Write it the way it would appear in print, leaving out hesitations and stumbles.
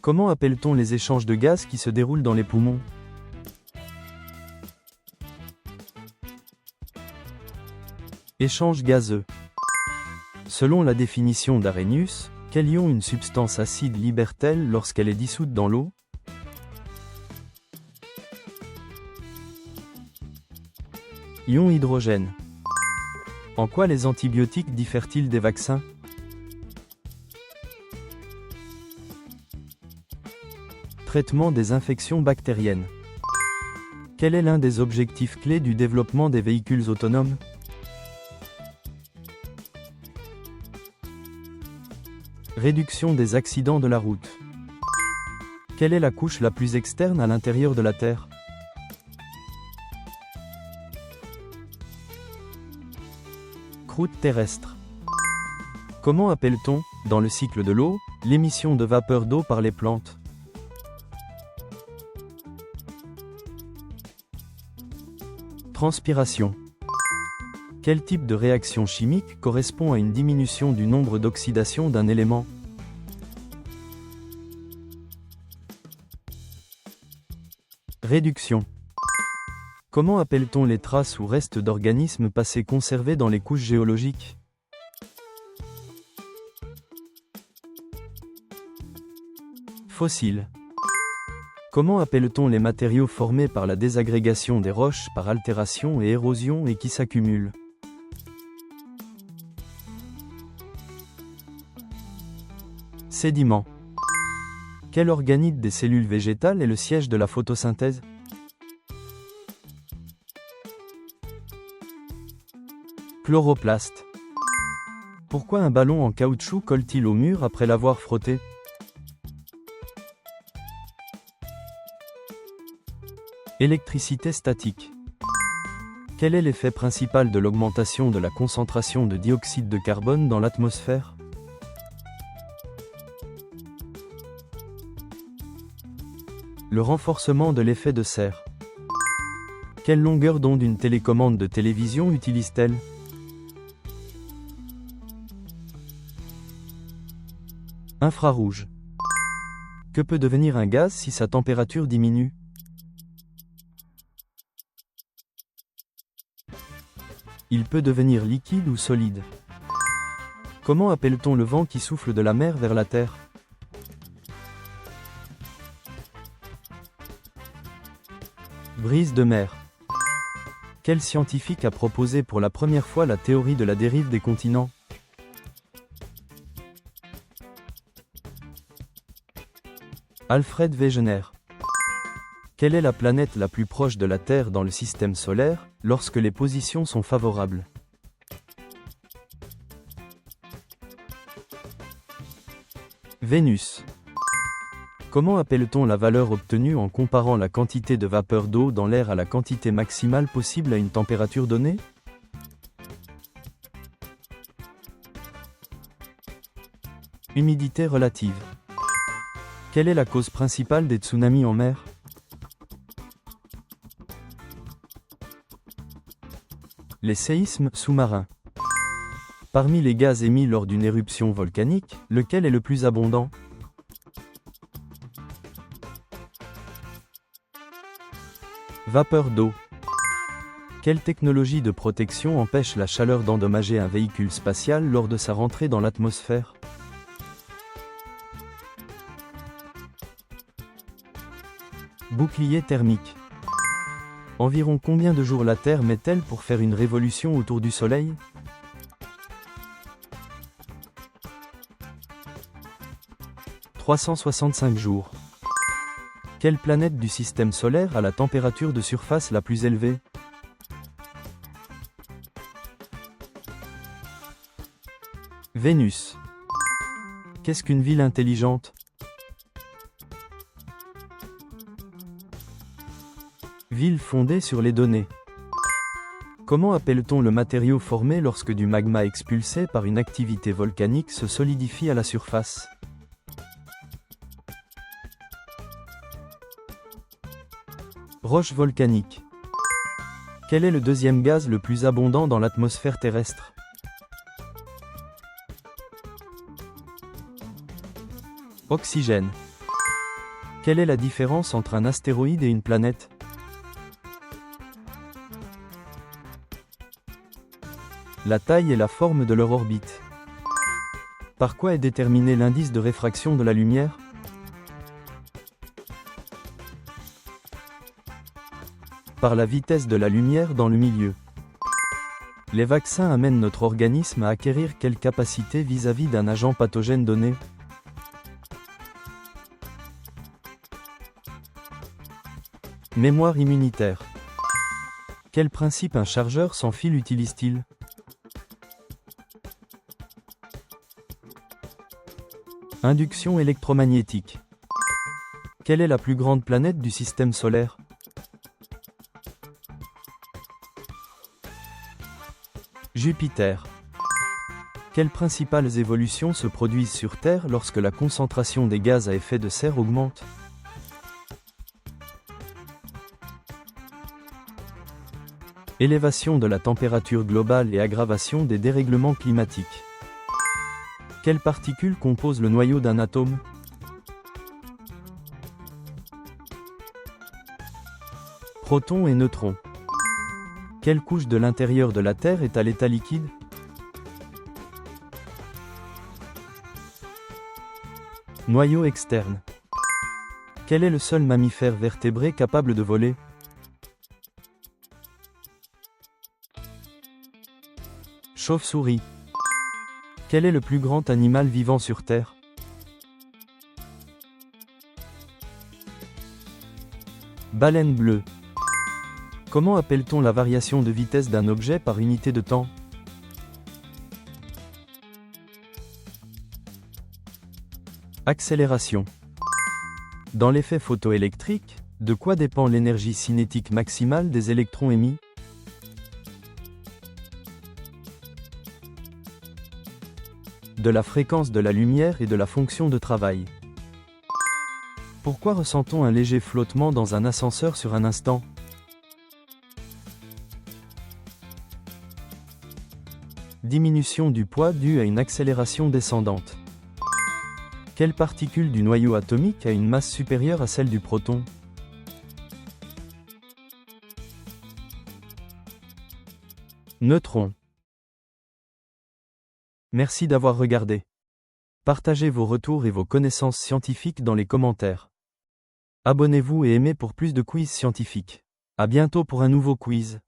Comment appelle-t-on les échanges de gaz qui se déroulent dans les poumons? Échange gazeux. Selon la définition d'Arrhenius, quel ion une substance acide libère-t-elle lorsqu'elle est dissoute dans l'eau? Ion hydrogène. En quoi les antibiotiques diffèrent-ils des vaccins? Traitement des infections bactériennes. Quel est l'un des objectifs clés du développement des véhicules autonomes? Réduction des accidents de la route. Quelle est la couche la plus externe à l'intérieur de la Terre? Croûte terrestre. Comment appelle-t-on, dans le cycle de l'eau, l'émission de vapeur d'eau par les plantes? Transpiration. Quel type de réaction chimique correspond à une diminution du nombre d'oxydation d'un élément? Réduction. Comment appelle-t-on les traces ou restes d'organismes passés conservés dans les couches géologiques? Fossiles. Comment appelle-t-on les matériaux formés par la désagrégation des roches par altération et érosion et qui s'accumulent? Sédiments. Quel organite des cellules végétales est le siège de la photosynthèse? Chloroplaste. Pourquoi un ballon en caoutchouc colle-t-il au mur après l'avoir frotté? Électricité statique. Quel est l'effet principal de l'augmentation de la concentration de dioxyde de carbone dans l'atmosphère? Le renforcement de l'effet de serre. Quelle longueur d'onde une télécommande de télévision utilise-t-elle? Infrarouge. Que peut devenir un gaz si sa température diminue? Il peut devenir liquide ou solide. Comment appelle-t-on le vent qui souffle de la mer vers la Terre? Brise de mer. Quel scientifique a proposé pour la première fois la théorie de la dérive des continents? Alfred Wegener. Quelle est la planète la plus proche de la Terre dans le système solaire, lorsque les positions sont favorables? Vénus. Comment appelle-t-on la valeur obtenue en comparant la quantité de vapeur d'eau dans l'air à la quantité maximale possible à une température donnée? Humidité relative. Quelle est la cause principale des tsunamis en mer? Les séismes sous-marins. Parmi les gaz émis lors d'une éruption volcanique, lequel est le plus abondant? Vapeur d'eau. Quelle technologie de protection empêche la chaleur d'endommager un véhicule spatial lors de sa rentrée dans l'atmosphère? Bouclier thermique. Environ combien de jours la Terre met-elle pour faire une révolution autour du Soleil? « 365 jours. Quelle planète du système solaire a la température de surface la plus élevée? Vénus. Qu'est-ce qu'une ville intelligente? Ville fondée sur les données. Comment appelle-t-on le matériau formé lorsque du magma expulsé par une activité volcanique se solidifie à la surface? Roche volcanique. Quel est le deuxième gaz le plus abondant dans l'atmosphère terrestre? Oxygène. Quelle est la différence entre un astéroïde et une planète? La taille et la forme de leur orbite. Par quoi est déterminé l'indice de réfraction de la lumière? Par la vitesse de la lumière dans le milieu. Les vaccins amènent notre organisme à acquérir quelle capacité vis-à-vis d'un agent pathogène donné? Mémoire immunitaire. Quel principe un chargeur sans fil utilise-t-il? Induction électromagnétique. Quelle est la plus grande planète du système solaire? Jupiter. Quelles principales évolutions se produisent sur Terre lorsque la concentration des gaz à effet de serre augmente? Élévation de la température globale et aggravation des dérèglements climatiques. Quelles particules composent le noyau d'un atome? Protons et neutrons. Quelle couche de l'intérieur de la Terre est à l'état liquide? Noyau externe. Quel est le seul mammifère vertébré capable de voler? Chauve-souris. Quel est le plus grand animal vivant sur Terre? Baleine bleue. Comment appelle-t-on la variation de vitesse d'un objet par unité de temps? Accélération. Dans l'effet photoélectrique, de quoi dépend l'énergie cinétique maximale des électrons émis? De la fréquence de la lumière et de la fonction de travail. Pourquoi ressent-on un léger flottement dans un ascenseur sur un instant? Diminution du poids due à une accélération descendante. Quelle particule du noyau atomique a une masse supérieure à celle du proton? Neutron. Merci d'avoir regardé. Partagez vos retours et vos connaissances scientifiques dans les commentaires. Abonnez-vous et aimez pour plus de quiz scientifiques. À bientôt pour un nouveau quiz.